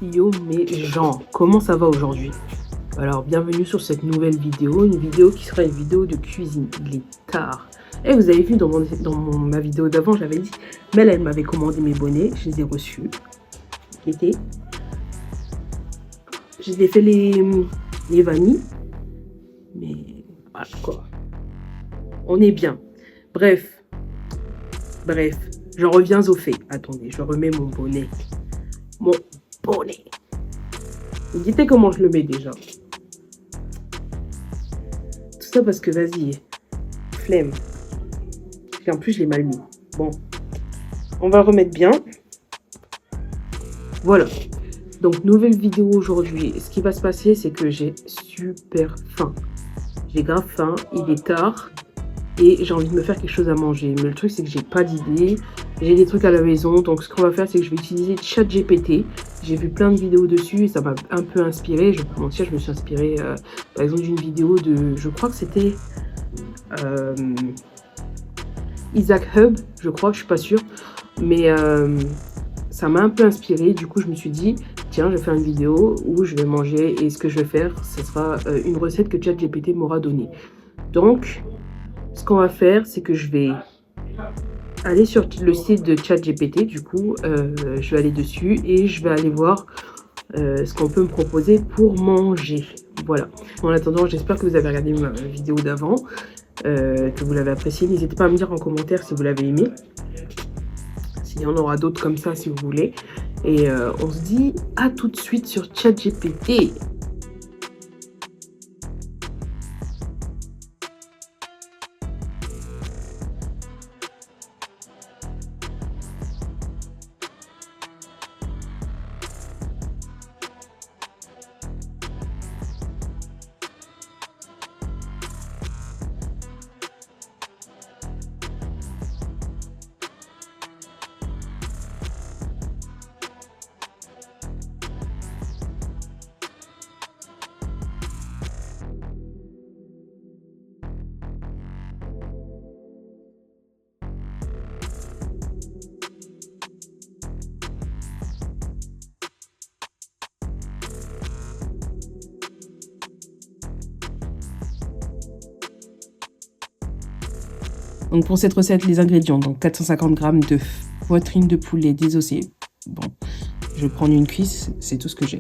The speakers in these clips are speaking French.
Yo mes gens, comment ça va aujourd'hui? Alors bienvenue sur cette nouvelle vidéo, une vidéo qui sera une vidéo de cuisine. Il est tard. Et vous avez vu ma vidéo d'avant, j'avais dit, Mel elle m'avait commandé mes bonnets, je les ai reçus. J'ai fait les vanilles, mais voilà quoi. On est bien. Bref, je reviens au fait. Attendez, je remets mon bonnet. Mon bonnet. Vous dites comment je le mets déjà. Tout ça parce que vas-y, flemme. Et en plus, je l'ai mal mis. Bon, on va le remettre bien. Voilà. Donc, nouvelle vidéo aujourd'hui. Ce qui va se passer, c'est que j'ai super faim. J'ai grave faim, il est tard. Et j'ai envie de me faire quelque chose à manger. Mais le truc, c'est que j'ai pas d'idée. J'ai des trucs à la maison. Donc, ce qu'on va faire, c'est que je vais utiliser ChatGPT. J'ai vu plein de vidéos dessus et ça m'a un peu inspiré. Je vais pas mentir, je me suis inspirée, par exemple, d'une vidéo de... Je crois que c'était... Isaac Hub, je crois, je suis pas sûre. Mais ça m'a un peu inspiré. Du coup, je me suis dit, tiens, je vais faire une vidéo où je vais manger. Et ce que je vais faire, ce sera une recette que ChatGPT m'aura donnée. Donc... Ce qu'on va faire, c'est que je vais aller sur le site de ChatGPT, du coup, je vais aller dessus et je vais aller voir ce qu'on peut me proposer pour manger. Voilà. En attendant, j'espère que vous avez regardé ma vidéo d'avant, que vous l'avez appréciée. N'hésitez pas à me dire en commentaire si vous l'avez aimé. S'il y en aura d'autres comme ça, si vous voulez. Et on se dit à tout de suite sur ChatGPT. Donc pour cette recette, les ingrédients, donc 450 g de poitrine de poulet désossée. Bon, je vais prendre une cuisse, c'est tout ce que j'ai.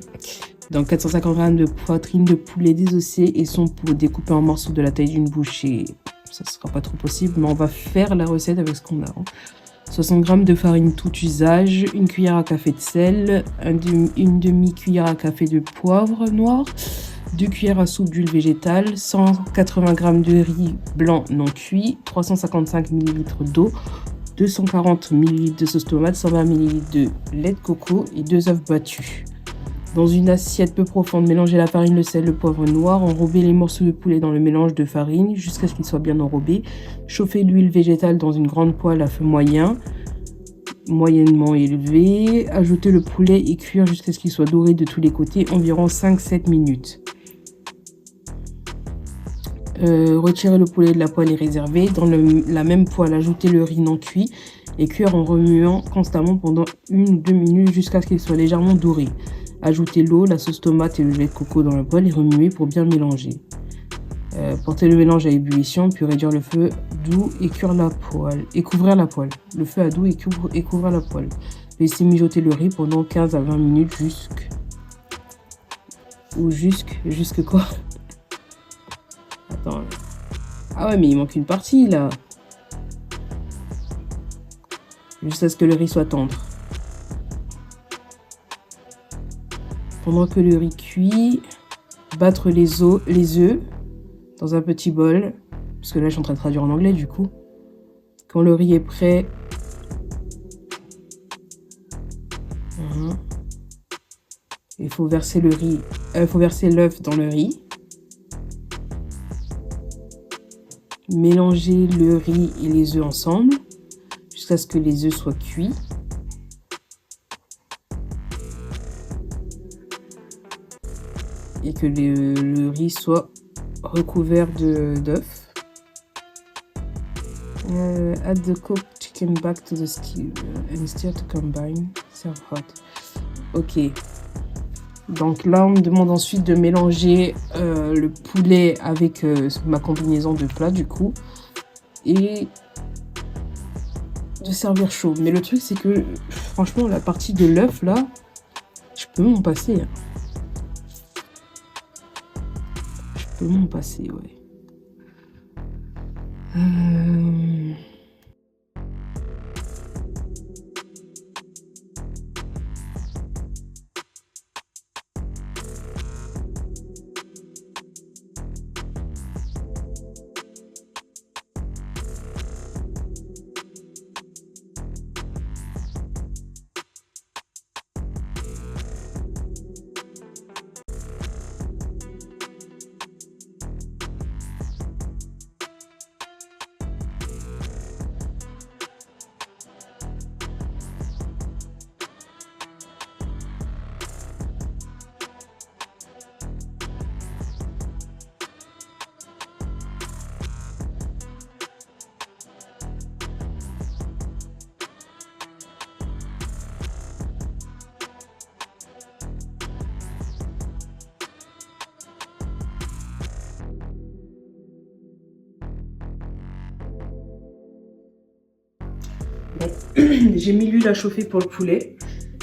Donc 450 g de poitrine de poulet désossée et son pot découpé en morceaux de la taille d'une bouchée. Ça ne sera pas trop possible, mais on va faire la recette avec ce qu'on a. 60 g de farine tout usage, une cuillère à café de sel, une demi-cuillère à café de poivre noir, 2 cuillères à soupe d'huile végétale, 180 g de riz blanc non cuit, 355 ml d'eau, 240 ml de sauce tomate, 120 ml de lait de coco et 2 œufs battus. Dans une assiette peu profonde, mélangez la farine, le sel, le poivre noir, enrobez les morceaux de poulet dans le mélange de farine jusqu'à ce qu'ils soient bien enrobés. Chauffez l'huile végétale dans une grande poêle à feu moyennement élevé. Ajoutez le poulet et cuire jusqu'à ce qu'il soit doré de tous les côtés, environ 5-7 minutes. Retirez le poulet de la poêle et réservez. Dans la même poêle, ajoutez le riz non cuit et cuire en remuant constamment pendant 1 ou 2 minutes jusqu'à ce qu'il soit légèrement doré. Ajoutez l'eau, la sauce tomate et le lait de coco dans la poêle et remuez pour bien mélanger. Portez le mélange à ébullition, puis réduire le feu doux et couvrir la poêle. Le feu à doux et couvrir la poêle. Laissez mijoter le riz pendant 15 à 20 minutes jusque quoi? Attends. Ah ouais, mais il manque une partie là. Jusqu'à ce que le riz soit tendre. Pendant que le riz cuit, battre les œufs dans un petit bol. Parce que là, je suis en train de traduire en anglais du coup. Quand le riz est prêt, il faut verser l'œuf dans le riz. Mélangez le riz et les œufs ensemble jusqu'à ce que les œufs soient cuits. Et que le riz soit recouvert d'œufs. Add the cooked chicken back to the stew and stir to combine. Serve hot. Ok. Donc là, on me demande ensuite de mélanger le poulet avec ma combinaison de plats du coup. Et de servir chaud. Mais le truc, c'est que franchement, la partie de l'œuf là, je peux m'en passer. Je peux m'en passer, ouais. Bon. J'ai mis l'huile à chauffer pour le poulet.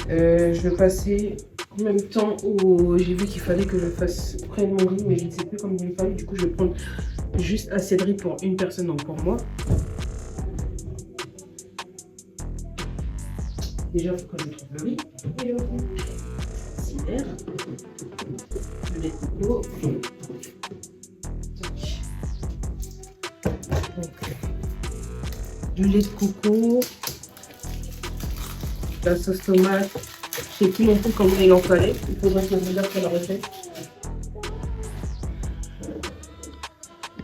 Je vais passer en même temps où j'ai vu qu'il fallait que je prenne mon riz, mais je ne sais plus combien il fallait. Du coup, je vais prendre juste assez de riz pour une personne, donc pour moi. Déjà, il faut que je trouve le riz. Super. Le lait de coco. Du lait de coco. La sauce tomate. Je sais plus non plus combien il en fallait. Il faudrait que je regarde sur la recette.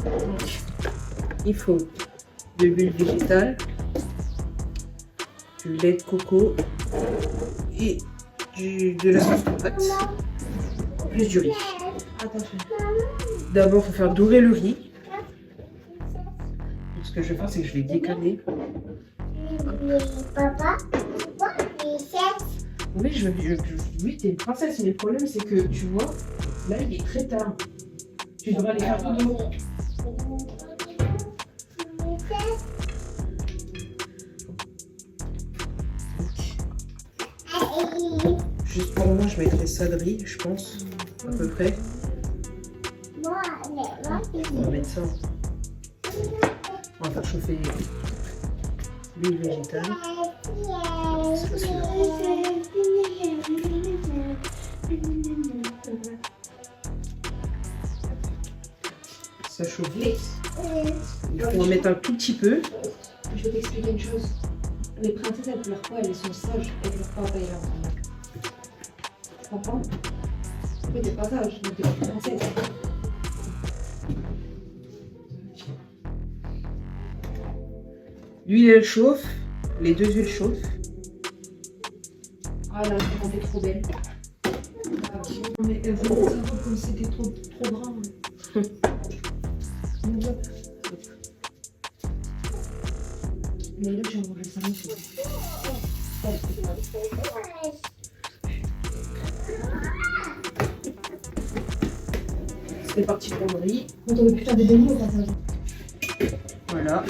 Donc, il faut de l'huile végétale, du lait de coco et de la sauce tomate. Plus du riz. D'abord, il faut faire dorer le riz. Ce que je vais faire, c'est que je vais décaler. Papa, oui, oui, t'es une princesse, mais le problème, c'est que, tu vois, là, il est très tard. Tu devrais aller faire tout d'eau. Juste pour moi, je mettrai ça de riz, je pense, à peu près. On va mettre ça. On va faire chauffer l'huile végétale. Ça chauffe. Il faut en mettre un tout petit peu. Je vais t'expliquer une chose. Les princesses, elles pleurent pas, elles sont sages, elles pleurent pas, pas leur. Tu comprends? Mais t'es pas sage, mais t'es pas princesse. L'huile elle chauffe, les deux huiles chauffent. Ah là, je me trop belle. Mais elle voulait savoir comme c'était trop brun. Mais là, j'ai mangé ça. C'est parti pour le riz. On t'aurait pu faire des beignets au passage. Voilà.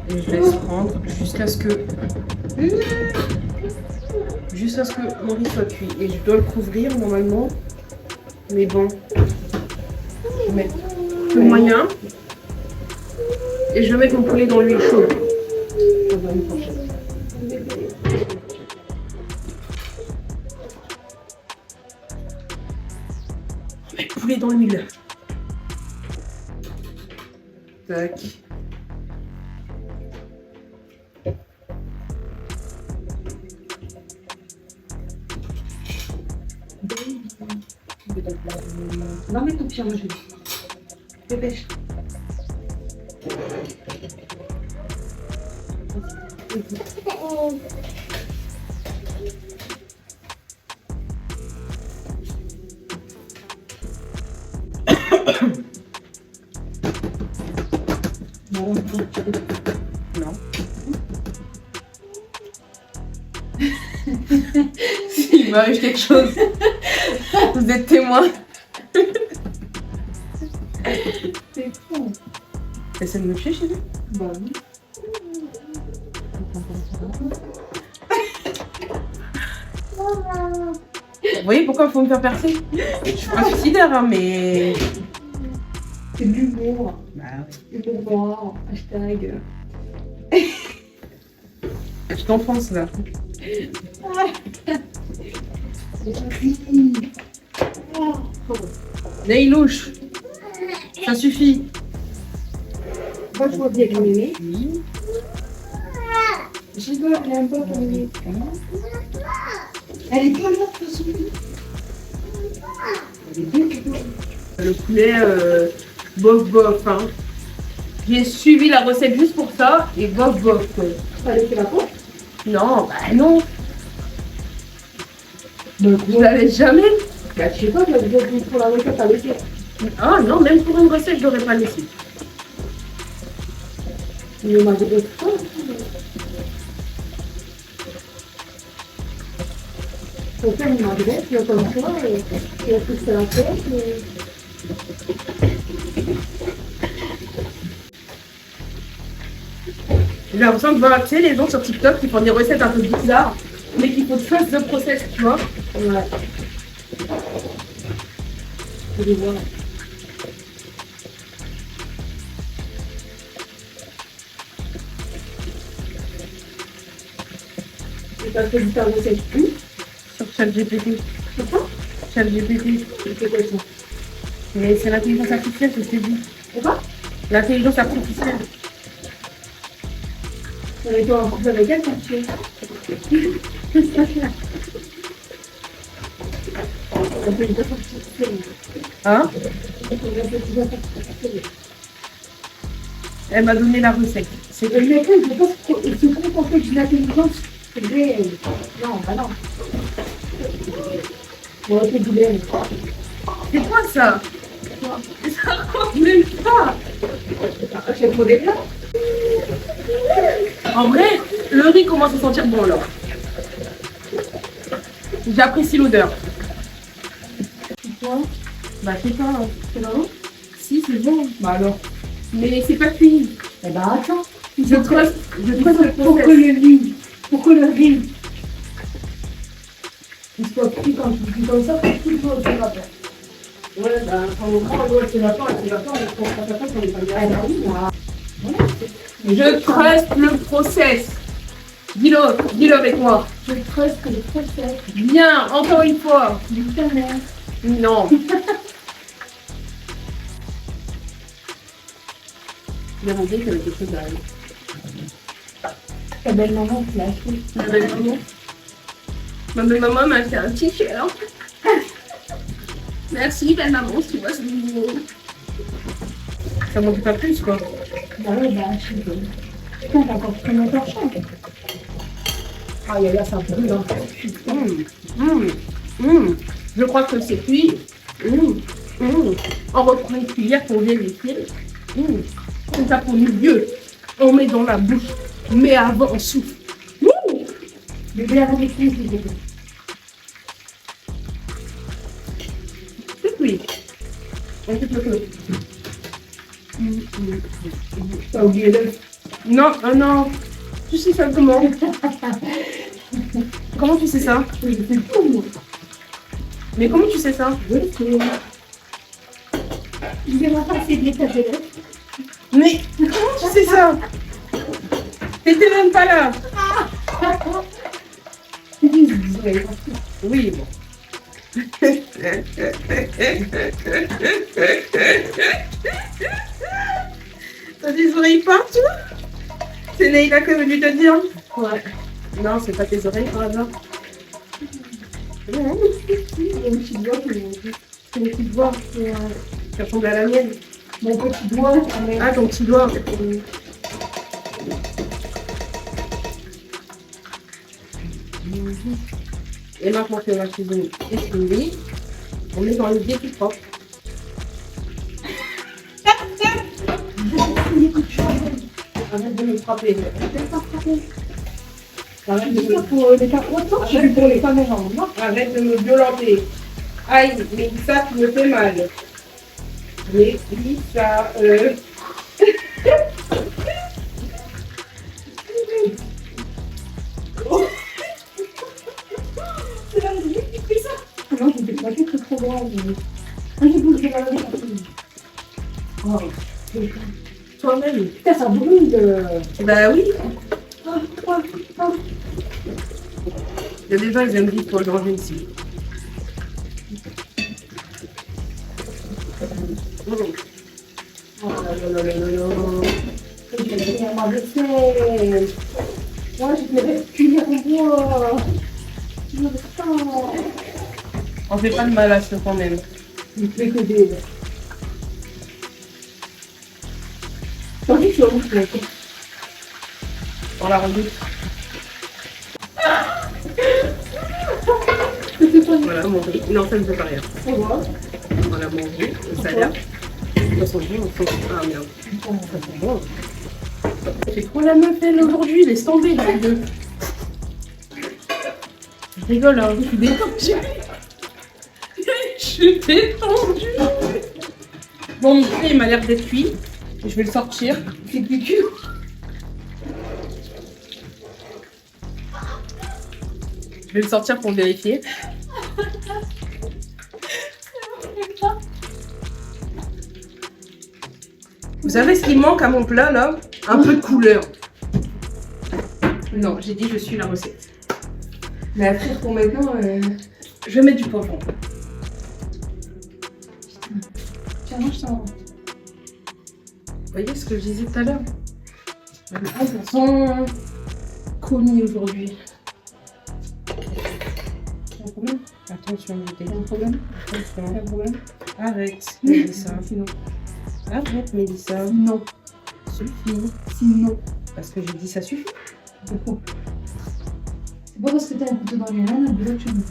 Et je laisse prendre jusqu'à ce que mon riz soit cuit. Et je dois le couvrir normalement. Mais bon, je vais mettre le moyen. Et je vais mettre mon poulet dans l'huile chaude. On met le poulet dans l'huile. Tac. Va mettre ton pied en jeu. Dépêche. Non. S'il m'arrive quelque chose. Vous êtes témoin. C'est fou. Essaie de me toucher chez lui. Bah oui. Vous voyez pourquoi il faut me faire percer? Je suis pas suicidaire, hein, mais... C'est de l'humour. Bah C'est pour voir. Hashtag. je t'enfonce là. Naï louche. Ça suffit. Moi, je vois bien avec mémé. Je rigole, elle aime pas ton mémé. Elle est pas là, de toute façon. Elle est bien plutôt. Le poulet, bof bof. Hein. J'ai suivi la recette juste pour ça et bof bof. Fallait faire la peau. Non, bah non. Donc, Je la laisse jamais. bah, je sais pas, pour la recette, t'as laissé. Ah non, même pour une recette, je l'aurais pas laissé. Mais malgré tout, faut faire une adresse, comme ça, et on peut se la faire. J'ai l'impression de voir, tu sais, les gens sur TikTok qui font des recettes un peu bizarres, mais qui font trust the process, tu vois. Ouais. Faut les voir. Et t'as fait du ta recette plus? Sur ChatGPT. C'est ça? ChatGPT. C'est quoi ça? Mais c'est l'intelligence artificielle, je t'ai dit. C'est quoi? L'intelligence artificielle. On est en couple avec elle quand tu es. Hein? Elle m'a donné la recette. C'est que le mec, je pense qu'il se contenter d'une intelligence réelle. Non, bah non. Bon, c'est du lait. C'est quoi ça? Ça raconte même pas. C'est trop des plats. En vrai, le riz commence à sentir bon là. J'apprécie l'odeur. Quoi? Bah c'est ça. Hein. C'est bon? Si, c'est bon. Bah alors. Mais c'est pas cuit. Eh ben attends. Je trust le Pour que process. le riz, il soit cuit quand tu cuis comme ça, tout le monde se rappelle. Ouais, bah quand on prend l'eau, elle s'évapore, on prend sa face, on est pas bien. Ah bah oui, bah. Je trust le process. Dis-le avec moi. Je trust que le process Bien, encore une fois. du tonnerre. Non. J'ai demandé qu'il y avait quelque chose derrière. Ta belle maman qui l'a acheté. Ma belle-maman. Ma belle-maman m'a fait un t-shirt. Merci, belle-maman, si tu vois ce vidéo. Ça manque pas plus, quoi. Bah ouais, bah je suis bonne. Putain, t'as encore pris mon torchon. Ah, il y a là, ça brûle. Je crois que c'est cuit. On reprend une cuillère pour vérifier. Comme ça, pour le milieu, on met dans la bouche. Mais avant, on souffle. Bébé avec les filles, bébé. C'est cuit. On coupe le feu. T'as oublié l'œuf. Non, non. Tu sais ça comment? Comment tu sais ça? Oui, c'est tout, moi. Mais comment tu sais ça? Je sais. Je vais m'en de l'état de l'œuf. Mais comment tu sais ça? T'étais même pas là. Oui, bon. T'as des oreilles partout? C'est Neila qui est venue te dire? Ouais. Non, c'est pas tes oreilles par hasard. Il y a une petite voix qui me dit. C'est une petite voix. Tu ressembles à la mienne. Mon petit doigt. Ah, ton petit doigt. Et maintenant que la cuisine est finie, on est dans le biais tout propre. Arrête de me frapper. Arrête de me... Pour les carottes, je suis pour les caméras. Arrête de me violenter. Aïe, mais ça, tu me fais mal. Mais ça, C'est la musique qui fait ça. Non, je ne sais pas, c'est trop grave. Je bouge de la oh. Toi-même. Putain, ça brûle. Bah oui. Ah, ah, ah. Il y a des gens, ils aiment vivre pour le danger ici. Oh là là là là là là. Je vais finir ma vaisselle. Moi, je vais cuire en bois. Je veux ça. On fait pas de mal à ce quand même. Il fait que des. T'as vu que je suis On la redoute. Voilà, manger. Non, ça ne fait pas rien. Au revoir. On l'a mangé, le salaire. Ça sent bon, ça sent... Ah merde. Ça sent bon. J'ai trop la meuf elle aujourd'hui, laisse tomber les deux. Je rigole, hein, je suis détendue. Je suis détendue. Bon, mon poulet, il m'a l'air d'être cuit. Je vais le sortir. C'est du cul. Je vais le sortir pour vérifier. Vous savez ce qui manque à mon plat là? Un peu de couleur. Non, j'ai dit je suis la recette. Mais après, pour maintenant, Je vais mettre du poivron. tiens, mange ça. Vous voyez ce que je disais tout à l'heure? Ah, ça sent commis aujourd'hui. T'as un problème? Attention, T'as un problème? T'as attention. un problème? Arrête, Mélissa. Sinon. Arrête, Mélissa. Non. Suffit. Sinon. Parce que j'ai dit ça suffit. C'est faux. C'est pas parce que t'as un couteau dans les mains, que tu me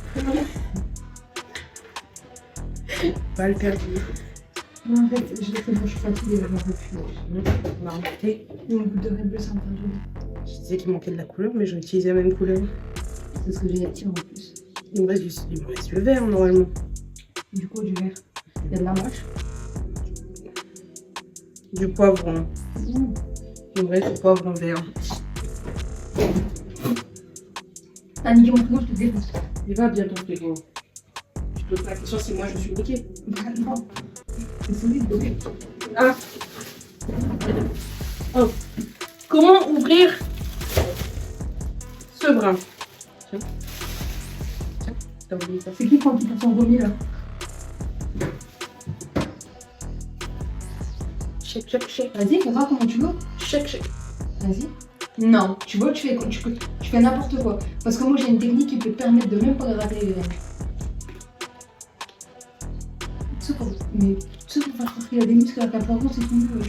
Balle perdue. non, en fait, je laisse moi, je suis fatiguée, je m'en peux plus. On va remonter. Il me goûte de Red Bull, ça me fait joli. Je disais qu'il manquait de la couleur, mais j'ai utilisé la même couleur. C'est ce que j'ai à en plus. Il me reste le vert normalement. Du coup, du vert. Il y a de la mâche. Du poivron. Il me reste du poivron vert. T'as niqué mon frigo, je te défonce. Il va bien ton frigo. Je te pose pas la question si moi je suis niquée. Non. C'est solide, donc. Ah. Oh. Comment ouvrir ce brin? Tiens. Tiens, t'as oublié ça. C'est qui quand tu fais son vomi là? Check, check, check. Vas-y, fais-moi comment tu veux. Check, check. Vas-y. Non, tu vois, tu fais n'importe quoi. Parce que moi j'ai une technique qui peut te permettre de même pas gratter les veines. Mais tu sais pour faire croire qu'il y a des muscles avec un poivron, c'est tout mieux.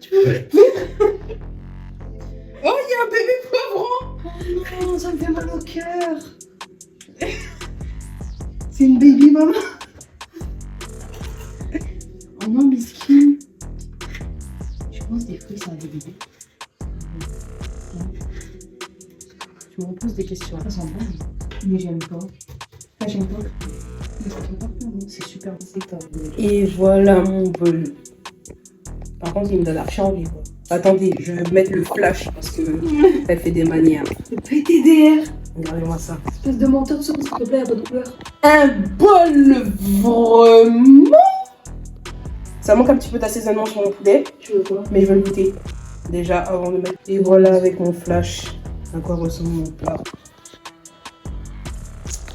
Tu veux? Oh, il y a un bébé poivron! Oh non, ça me fait mal au cœur. C'est une baby maman. Oh non, biscuit. Je pense des fruits, ça a des bébés. Tu me reposes des questions. Ça sent bon, mais j'aime pas. Enfin, j'aime pas. Mais ça fait pas peur, hein. C'est super détendant. Et voilà mon bol. Par contre, il me donne archi envie, quoi. Attendez, je vais mettre le flash parce que elle fait des manières. PTDR. Regardez-moi ça. Espèce de menteur de sauce, s'il te plaît, à pas de couleur. Un bol vraiment. Ça manque un petit peu d'assaisonnement sur mon poulet, Tu veux quoi? mais je veux le goûter déjà avant de mettre. Et voilà avec mon flash à quoi ressemble mon plat.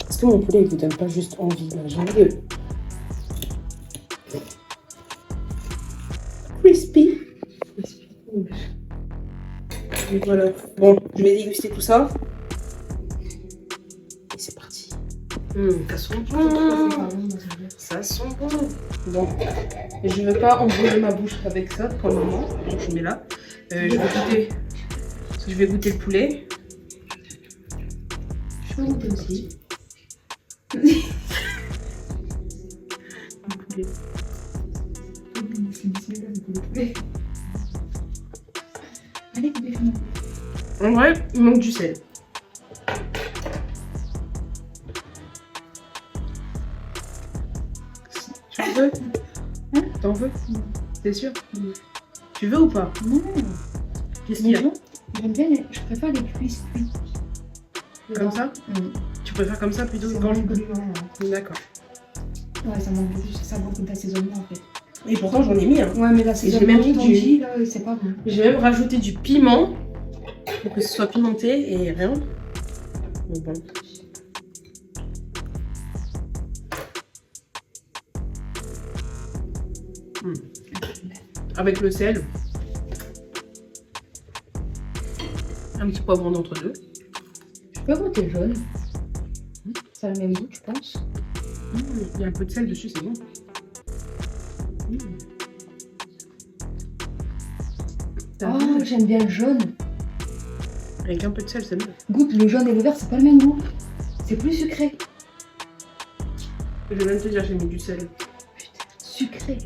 Est-ce que mon poulet il vous donne pas juste envie là? J'ai envie de... Crispy. Et voilà. Bon, je vais déguster tout ça. Et c'est parti. Ça sent bon. Ça sent bon. Bon, je ne veux pas embrouiller ma bouche avec ça pour le moment. Donc je mets là. Je vais goûter le poulet. Je peux goûter aussi. Le poulet. Allez, bébé, En vrai, il manque du sel. Tu veux? T'en veux? T'es sûr? Tu veux ou pas? Non. Qu'est-ce qu'il y a? J'aime bien, je préfère les cuisses cuites. Comme ça? Tu préfères comme ça plutôt que quand je peux? D'accord. Ouais, ça manque juste, ça manque d'assaisonnement en fait. Et pourtant j'en ai mis hein. Ouais, mais l'assaisonnement j'ai même mis dit, là, c'est pas bon. J'ai même rajouté du piment pour que ce soit pimenté et rien. Mais bon. Avec le sel. Un petit poivron d'entre deux. Je peux goûter jaune. Ça a le même goût, tu penses? Il y a un peu de sel dessus, c'est bon. Oh, j'aime bien le jaune. Avec un peu de sel, c'est bon. Goûte, le jaune et le vert, c'est pas le même goût. C'est plus sucré. Je vais même te dire, j'ai mis du sel. Putain, sucré.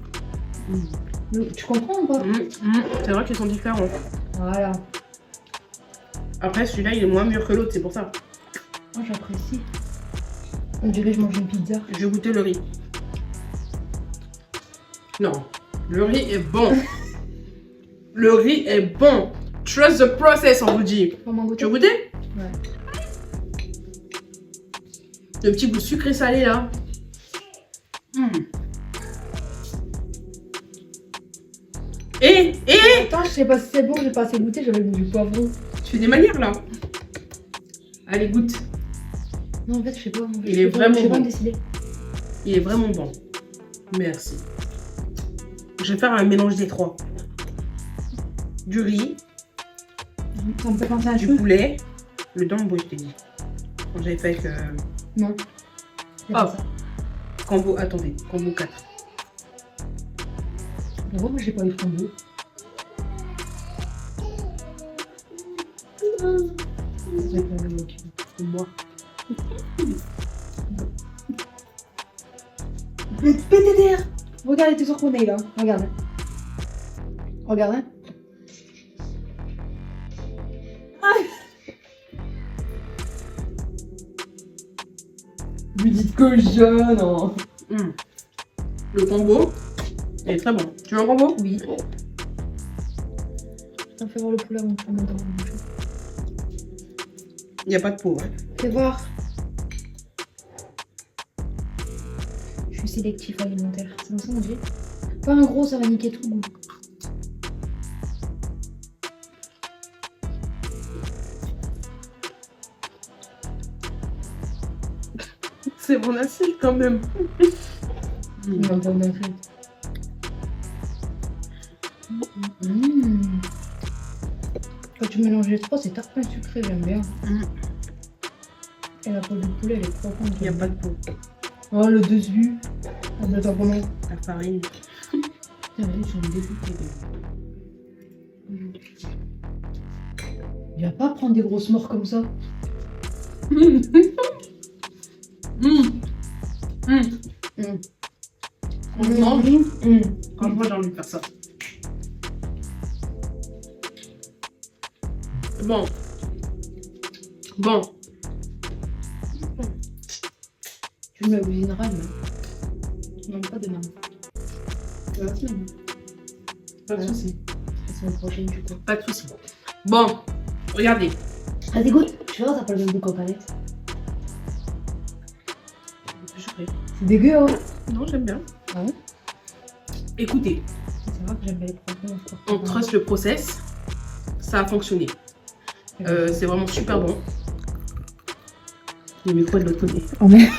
Tu comprends ou pas? C'est vrai qu'ils sont différents. Voilà. Après, celui-là, il est moins mûr que l'autre, c'est pour ça. Moi, j'apprécie. On dirait que je mange une pizza. Je vais goûter le riz. Non, le riz est bon. Le riz est bon. Trust the process, on vous dit. Comment goûter? Tu veux goûter? Ouais. Le petit goût sucré salé là. Et Attends, je sais pas si c'est bon, j'ai pas assez goûté, j'avais le goût du poivron. tu fais des manières là. Allez, goûte. Non, en fait, je sais pas. Il est vraiment Je sais pas bon. me décider. Il est vraiment bon. Merci. Je vais faire un mélange des trois. Du riz, Ça me fait penser à un du truc. poulet, le dambo, je t'ai dit. Quand j'avais fait avec Non. C'est Ah. pas ça. combo, attendez, combo 4. Non, moi, j'ai pas eu de combo. C'est moi. PTDR. Regarde tes qu'on est là. Regarde. Regarde. Hein. Vous dites que jeune. Hein. Le combo est très bon. Tu veux un combo? Oui. Putain, fais voir le poulet avant de prendre le manger. Il n'y a pas de peau. Hein. Fais voir. Je suis sélectif alimentaire. C'est comme ça on dit. Pas un gros, ça va niquer tout le goût. C'est mon assiette quand même. Non, pas une assiette. Quand tu mélanges les trois, c'est tarpin sucré, j'aime bien. Et la peau du poulet, elle est profonde. Il n'y a pas de peau. Oh, le dessus. On attend comment? La farine. Putain, vas-y, je me dégoûte. Viens pas prendre des grosses morts comme ça. Franchement, franchement, j'ai envie de faire ça. Bon. Bon. Tu me la cuisineras demain. Non, pas demain. Pas de soucis. La semaine prochaine, du coup. Pas de soucis. Bon, regardez. Vas-y, goûte. Tu vois, t'as pas le même goût qu'en palette. C'est dégueu, hein? Non, j'aime bien. Ah ouais? Écoutez, C'est vrai que j'aime bien les produits. on trust le process. Ça a fonctionné. C'est vraiment super bon. Le micro de l'autre côté. Oh merde.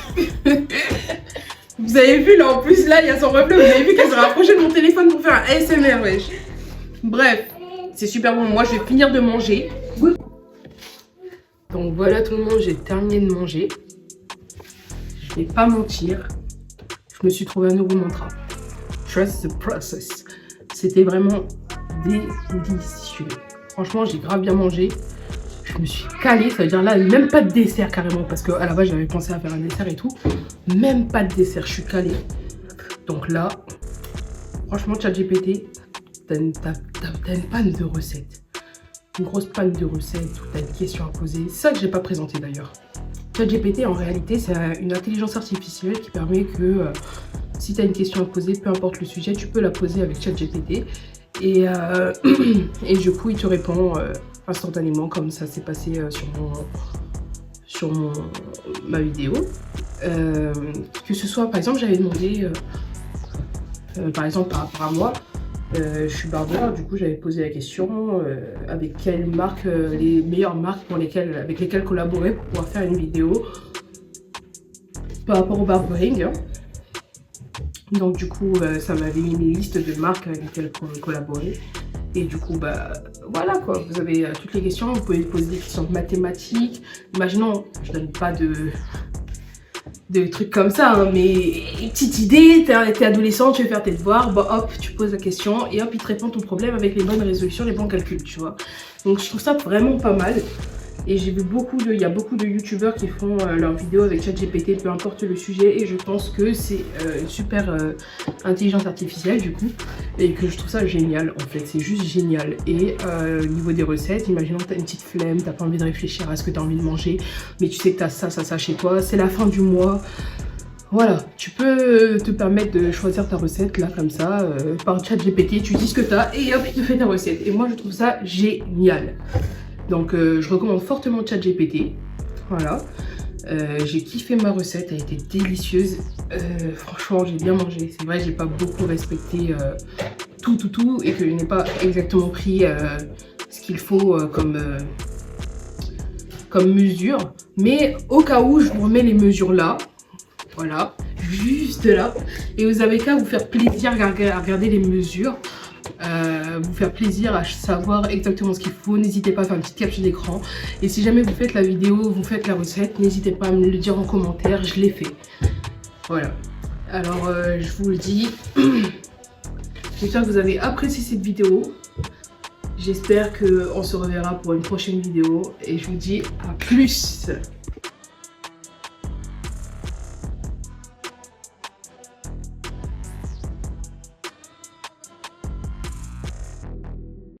Vous avez vu là, en plus là, il y a son reflet. Vous avez vu qu'elle s'est rapprochée de mon téléphone pour faire un ASMR, wesh. Bref, c'est super bon. Moi, je vais finir de manger. Donc voilà tout le monde, j'ai terminé de manger. Je vais pas mentir. Je me suis trouvé un nouveau mantra. Trust the process. C'était vraiment délicieux. Franchement, j'ai grave bien mangé. Je me suis calée, ça veut dire là, même pas de dessert carrément. Parce qu'à la base, j'avais pensé à faire un dessert et tout. Même pas de dessert, je suis calée. Donc là, franchement, ChatGPT, t'as une panne de recettes. Une grosse panne de recettes où t'as une question à poser. C'est ça que j'ai pas présenté d'ailleurs. ChatGPT, en réalité, c'est une intelligence artificielle qui permet que Si tu as une question à poser, peu importe le sujet, tu peux la poser avec ChatGPT. Et, et du coup, il te répond instantanément, comme ça s'est passé sur ma vidéo. Que ce soit, par exemple, j'avais demandé, par exemple, par rapport à moi, je suis barbeur, du coup, j'avais posé la question avec quelles marques, les meilleures marques avec lesquelles collaborer pour pouvoir faire une vidéo par rapport au barbering. Hein. Donc du coup, ça m'avait mis une liste de marques avec lesquelles collaborer. Et du coup, bah voilà quoi, vous avez toutes les questions, vous pouvez poser des questions de mathématiques. Imaginons, je donne pas de trucs comme ça, hein, mais une petite idée, t'es adolescent, tu veux faire tes devoirs, bah hop, tu poses la question et hop, il te répond ton problème avec les bonnes résolutions, les bons calculs, tu vois. Donc je trouve ça vraiment pas mal. Et j'ai vu il y a beaucoup de youtubeurs qui font leurs vidéos avec ChatGPT, peu importe le sujet, et je pense que c'est une super intelligence artificielle du coup, et que je trouve ça génial en fait, c'est juste génial. Et au niveau des recettes, imaginons que tu as une petite flemme, t'as pas envie de réfléchir à ce que tu as envie de manger, mais tu sais que tu as ça chez toi, c'est la fin du mois. Voilà, tu peux te permettre de choisir ta recette là comme ça, par ChatGPT, tu dis ce que tu as et hop, il te fait ta recette. Et moi je trouve ça génial. Donc je recommande fortement ChatGPT. Voilà. J'ai kiffé ma recette, elle était délicieuse. Franchement, j'ai bien mangé. C'est vrai, j'ai pas beaucoup respecté tout et que je n'ai pas exactement pris ce qu'il faut comme mesure. Mais au cas où, je vous remets les mesures là. Voilà, juste là. Et vous avez qu'à vous faire plaisir à regarder les mesures. Vous faire plaisir à savoir exactement ce qu'il faut. N'hésitez pas à faire une petite capture d'écran. Et si jamais vous faites la vidéo, vous faites la recette, n'hésitez pas à me le dire en commentaire, je l'ai fait. Voilà. Alors je vous le dis. J'espère que vous avez apprécié cette vidéo. J'espère qu'on se reverra pour une prochaine vidéo. Et je vous dis à plus.